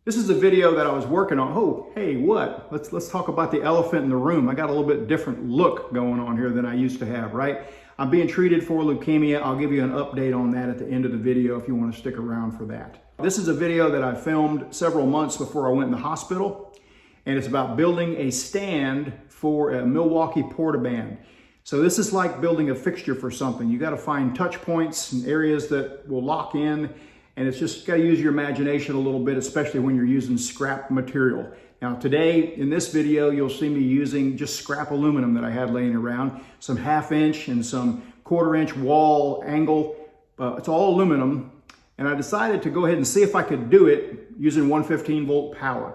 This is a video that I was working on. Oh, hey, what? Let's talk about the elephant in the room. I got a little bit different look going on here than I used to have, right? I'm being treated for leukemia. I'll give you an update on that at the end of the video if you want to stick around for that. This is a video that I filmed several months before I went in the hospital, and it's about building a stand for a Milwaukee PortaBand. So this is like building a fixture for something. You got to find touch points and areas that will lock in. And it's just got to use your imagination a little bit, especially when you're using scrap material. Now today, in this video, you'll see me using just scrap aluminum that I had laying around, some 1/2 inch and some 1/4 inch wall angle. It's all aluminum. And I decided to go ahead and see if I could do it using 115 volt power.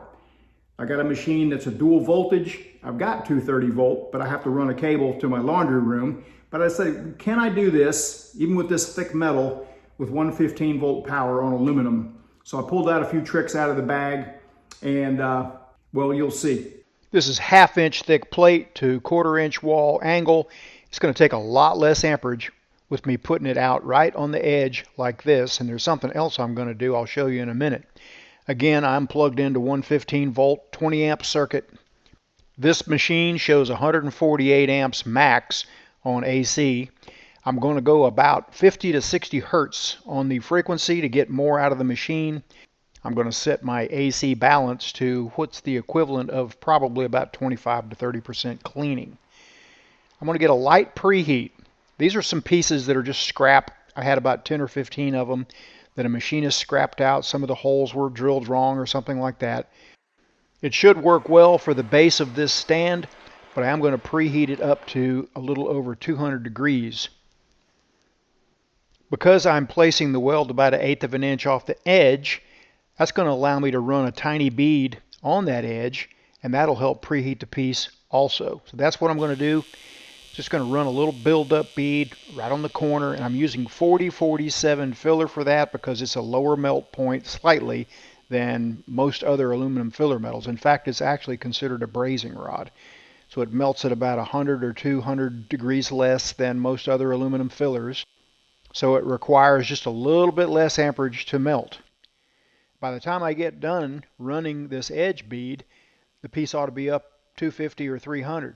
I got a machine that's a dual voltage. I've got 230 volt, but I have to run a cable to my laundry room. But I said, can I do this, even with this thick metal, with 115 volt power on aluminum? So I pulled out a few tricks out of the bag, and well, you'll see. This is 1/2 inch thick plate to 1/4 inch wall angle. It's going to take a lot less amperage with me putting it out right on the edge like this. And there's something else I'm going to do. I'll show you in a minute. Again, I'm plugged into 115 volt 20 amp circuit. This machine shows 148 amps max on AC. I'm going to go about 50 to 60 hertz on the frequency to get more out of the machine. I'm going to set my AC balance to what's the equivalent of probably about 25 to 30% cleaning. I'm going to get a light preheat. These are some pieces that are just scrap. I had about 10 or 15 of them that a machinist scrapped out. Some of the holes were drilled wrong or something like that. It should work well for the base of this stand, but I am going to preheat it up to a little over 200 degrees. Because I'm placing the weld about 1/8 of an inch off the edge, that's going to allow me to run a tiny bead on that edge, and that'll help preheat the piece also. So that's what I'm going to do. Just going to run a little build-up bead right on the corner, and I'm using 4047 filler for that because it's a lower melt point slightly than most other aluminum filler metals. In fact, it's actually considered a brazing rod. So it melts at about 100 or 200 degrees less than most other aluminum fillers. So it requires just a little bit less amperage to melt. By the time I get done running this edge bead, the piece ought to be up 250 or 300.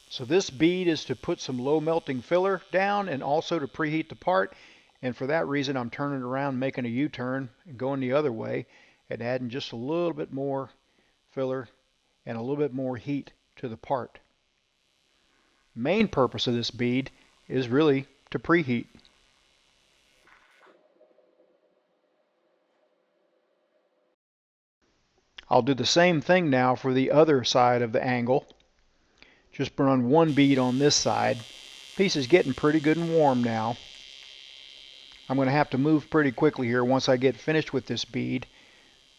So this bead is to put some low melting filler down and also to preheat the part. And for that reason, I'm turning around, making a U-turn and going the other way and adding just a little bit more filler and a little bit more heat to the part. Main purpose of this bead is really to preheat. I'll do the same thing now for the other side of the angle. Just run one bead on this side. Piece is getting pretty good and warm now. I'm going to have to move pretty quickly here once I get finished with this bead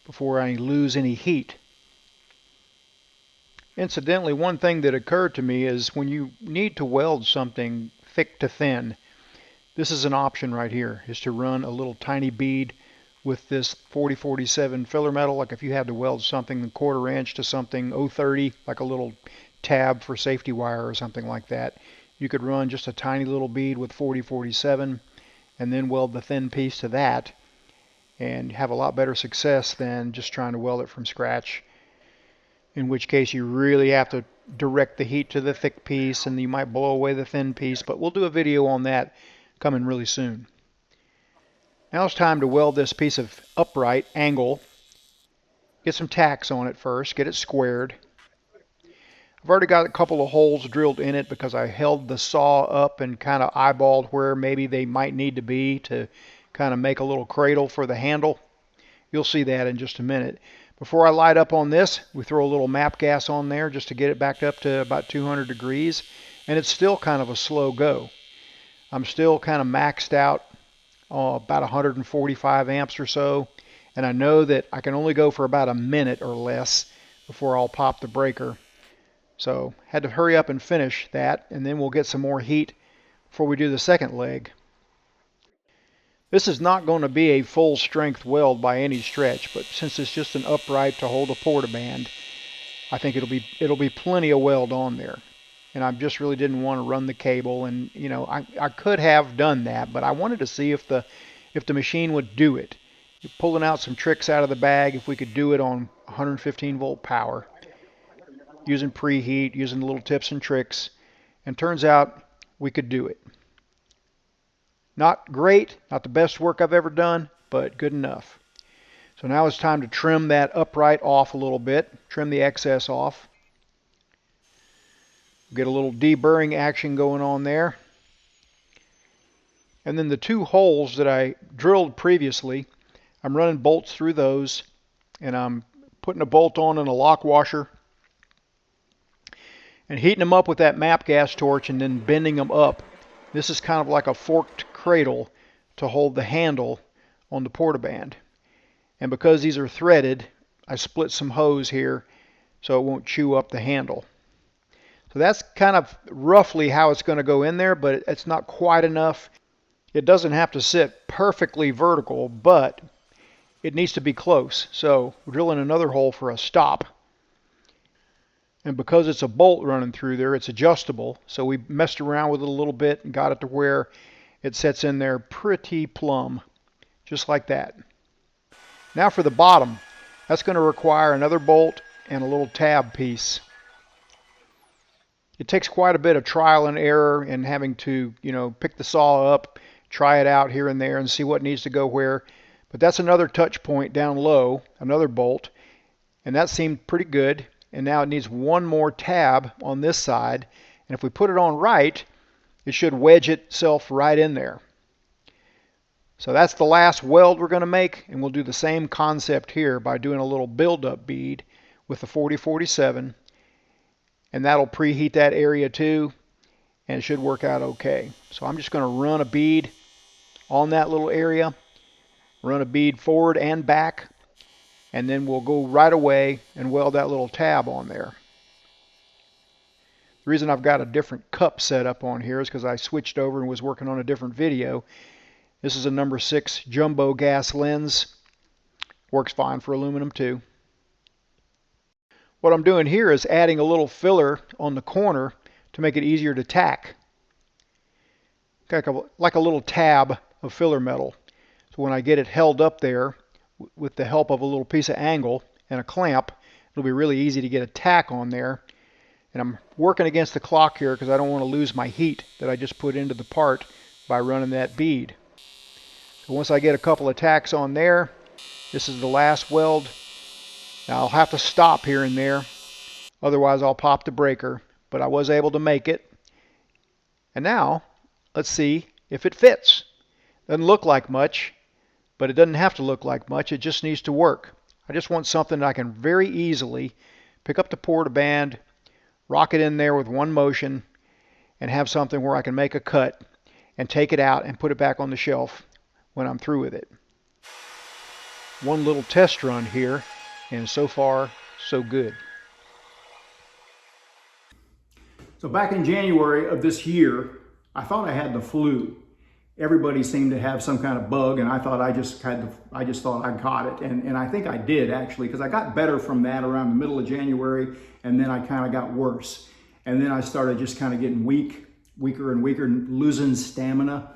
before I lose any heat. Incidentally, one thing that occurred to me is when you need to weld something thick to thin, this is an option right here, is to run a little tiny bead with this 4047 filler metal. Like if you had to weld something 1/4 inch to something 030, like a little tab for safety wire or something like that, you could run just a tiny little bead with 4047 and then weld the thin piece to that and have a lot better success than just trying to weld it from scratch, in which case you really have to direct the heat to the thick piece and you might blow away the thin piece. But we'll do a video on that coming really soon. Now it's time to weld this piece of upright angle. Get some tacks on it first, get it squared. I've already got a couple of holes drilled in it because I held the saw up and kind of eyeballed where maybe they might need to be to kind of make a little cradle for the handle. You'll see that in just a minute. Before I light up on this, we throw a little MAP gas on there just to get it back up to about 200 degrees. And it's still kind of a slow go. I'm still kind of maxed out about 145 amps or so. And I know that I can only go for about a minute or less before I'll pop the breaker. So had to hurry up and finish that, and then we'll get some more heat before we do the second leg. This is not going to be a full strength weld by any stretch, but since it's just an upright to hold a PortaBand, I think it'll be plenty of weld on there. And I just really didn't want to run the cable, and you know, I could have done that, but I wanted to see if the machine would do it. pulling out some tricks out of the bag if we could do it on 115 volt power, using preheat, using little tips and tricks, and turns out we could do it. Not great, not the best work I've ever done, but good enough. So now it's time to trim that upright off a little bit, trim the excess off. Get a little deburring action going on there. And then the two holes that I drilled previously, I'm running bolts through those, and I'm putting a bolt on in a lock washer and heating them up with that MAP gas torch and then bending them up. This is kind of like a forked cradle to hold the handle on the PortaBand. And because these are threaded, I split some hose here so it won't chew up the handle. So that's kind of roughly how it's going to go in there, but it's not quite enough. It doesn't have to sit perfectly vertical, but it needs to be close. So we're drilling another hole for a stop. And because it's a bolt running through there, it's adjustable. So we messed around with it a little bit and got it to where it sets in there pretty plumb, just like that. Now for the bottom, that's going to require another bolt and a little tab piece. It takes quite a bit of trial and error and having to, pick the saw up, try it out here and there and see what needs to go where. But that's another touch point down low, another bolt, and that seemed pretty good. And now it needs one more tab on this side, and if we put it on right, it should wedge itself right in there. So that's the last weld we're going to make, and we'll do the same concept here by doing a little build-up bead with the 4047, and that'll preheat that area too, and it should work out okay. So I'm just going to run a bead on that little area, run a bead forward and back, and then we'll go right away and weld that little tab on there. The reason I've got a different cup set up on here is because I switched over and was working on a different video. This is a number 6 jumbo gas lens. Works fine for aluminum too. What I'm doing here is adding a little filler on the corner to make it easier to tack. Like a little tab of filler metal. So when I get it held up there, with the help of a little piece of angle and a clamp, it'll be really easy to get a tack on there. And I'm working against the clock here because I don't want to lose my heat that I just put into the part by running that bead. So once I get a couple of tacks on there, this is the last weld. Now I'll have to stop here and there, otherwise I'll pop the breaker, but I was able to make it. And now let's see if it fits. Doesn't look like much, but it doesn't have to look like much. It just needs to work. I just want something that I can very easily pick up the PortaBand, rock it in there with one motion, and have something where I can make a cut and take it out and put it back on the shelf when I'm through with it. One little test run here, and so far, so good. So back in January of this year, I thought I had the flu. Everybody seemed to have some kind of bug, and I thought I just thought I got it, and I think I did actually, because I got better from that around the middle of January, and then I kind of got worse, and then I started just kind of getting weaker and weaker, and losing stamina,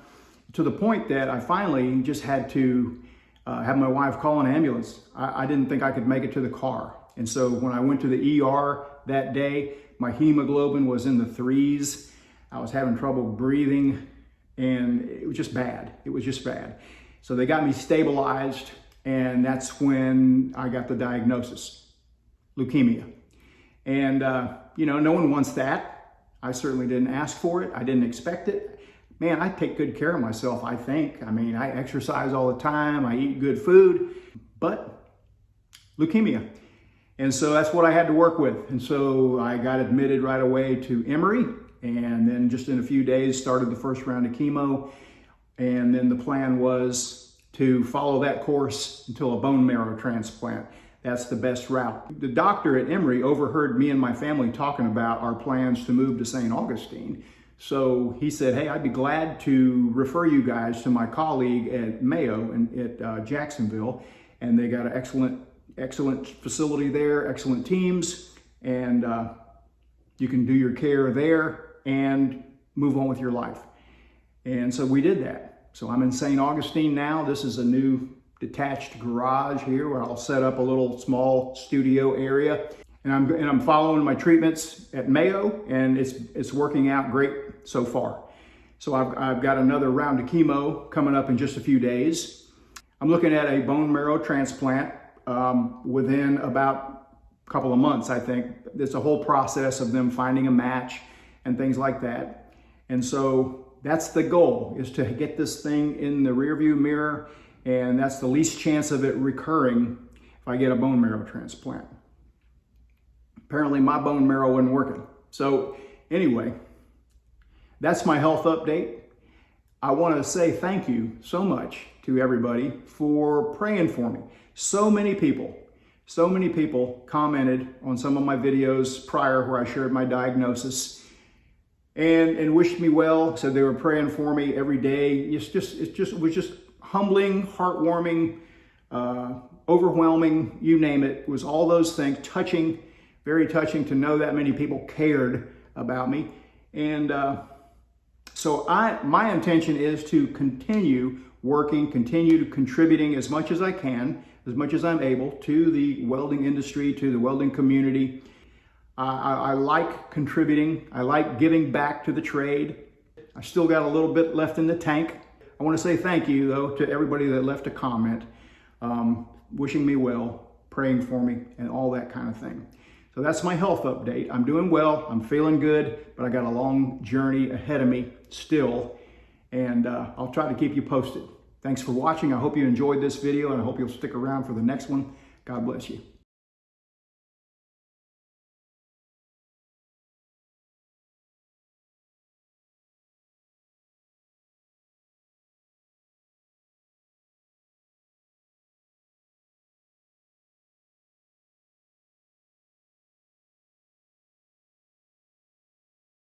to the point that I finally just had to have my wife call an ambulance. I didn't think I could make it to the car, and so when I went to the ER that day, my hemoglobin was in the 3s. I was having trouble breathing. And it was just bad. It was just bad. So they got me stabilized, and that's when I got the diagnosis, leukemia. And, no one wants that. I certainly didn't ask for it. I didn't expect it. Man, I take good care of myself, I think. I mean, I exercise all the time. I eat good food, but leukemia. And so that's what I had to work with. And so I got admitted right away to Emory. And then just in a few days started the first round of chemo. And then the plan was to follow that course until a bone marrow transplant. That's the best route. The doctor at Emory overheard me and my family talking about our plans to move to St. Augustine. So he said, hey, I'd be glad to refer you guys to my colleague at Mayo at Jacksonville. And they got an excellent facility there, excellent teams. And you can do your care there and move on with your life. And so we did that. So I'm in St. Augustine now. This is a new detached garage here where I'll set up a little small studio area. And I'm following my treatments at Mayo, and it's working out great so far. So I've got another round of chemo coming up in just a few days. I'm looking at a bone marrow transplant within about a couple of months, I think. It's a whole process of them finding a match and things like that. And so that's the goal, is to get this thing in the rearview mirror, and that's the least chance of it recurring if I get a bone marrow transplant. Apparently my bone marrow wasn't working. So anyway, that's my health update. I want to say thank you so much to everybody for praying for me. So many people commented on some of my videos prior where I shared my diagnosis and wished me well, said they were praying for me every day. It was just humbling, heartwarming, overwhelming, you name it. It was all those things, touching, very touching to know that many people cared about me. And so my intention is to continue working, continue contributing as much as I can, as much as I'm able, to the welding industry, to the welding community. I like contributing. I like giving back to the trade. I still got a little bit left in the tank. I want to say thank you, though, to everybody that left a comment, wishing me well, praying for me, and all that kind of thing. So that's my health update. I'm doing well, I'm feeling good, but I got a long journey ahead of me still, and I'll try to keep you posted. Thanks for watching. I hope you enjoyed this video, and I hope you'll stick around for the next one. God bless you.